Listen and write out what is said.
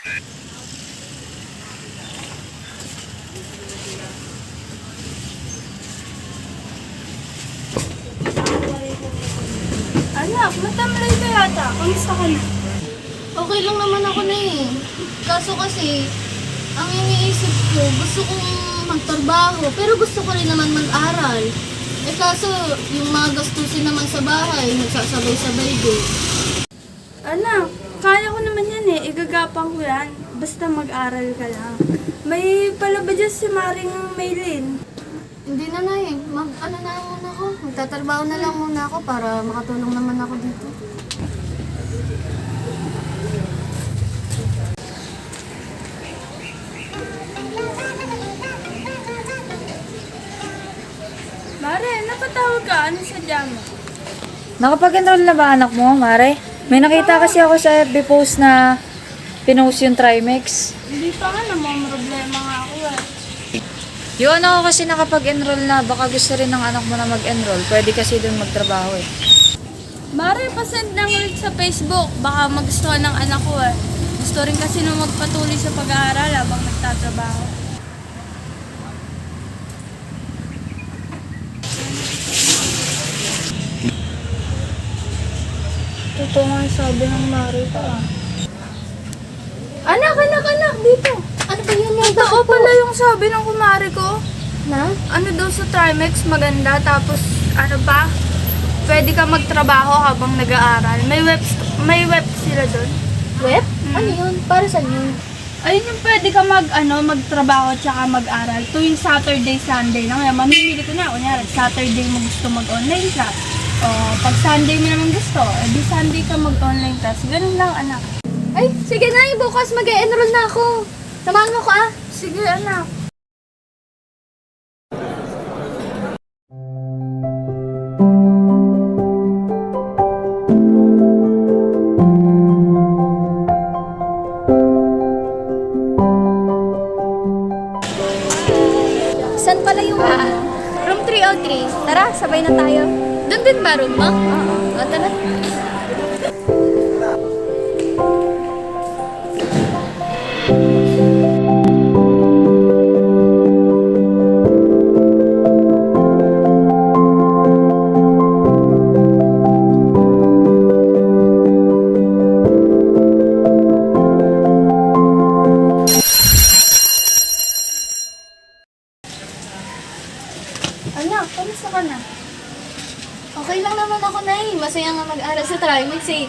Anak, matamlay ka yata. Kamusta ka na? Okay lang naman ako na eh. Kaso kasi, ang iniisip ko, gusto kong magtrabaho, pero gusto ko rin naman mag-aral. Eh kaso, yung mga gastusin naman sa bahay, nagsasabay-sabay din. Anak, kaya ko naman yan eh. Igagapang ko yan. Basta mag-aral ka lang. May palaba dyan si Maring Maylin. Hindi na na eh. Ano na muna ako. Magtatrabaho na lang muna ako para makatulong naman ako dito. Mare, napatawag ka. Ano sadya mo? Nakapag-enroll na ba anak mo, Mare? May nakita kasi ako sa FB post na pinost yung Trimex. Hindi pa nga naman problema nga ako eh. Yung ano ko kasi nakapag-enroll na, baka gusto rin ng anak mo na mag-enroll. Pwede kasi dun magtrabaho eh. Mare, pasend ng link sa Facebook. Baka magustuhan ng anak ko eh. Gusto rin kasi nung magpatuloy sa pag-aaral habang nagtatrabaho. Totoo nga yung sabi ng Mare pa. Anak, dito. Ano ba yun? Totoo pala yung sabi ng kumari ko. Na? Ano daw sa Trimex maganda, tapos ano pa? Pwede ka magtrabaho habang nag-aaral. May web sila doon. Web? Ano yun? Para saan yun? Ayun yung pwede ka magtrabaho tsaka mag-aral. Tuwing Saturday, Sunday lang. Kaya mamimili ko na. Kunyari, Saturday mo gusto mag-online class. O pag Sunday mo naman gusto, di Sunday ka mag-online class. Ganun lang, anak. Ay, sige na, bukas mag-e-enroll na ako. Samahan mo ko ah. Sige, anak. Saan pala yung room 303? Tara, sabay na tayo. Doon din ba room mo? Oo. O, tara. Anak, kamusta ka na? Okay lang naman ako na eh. Masaya nga mag-aral sa Trimex eh.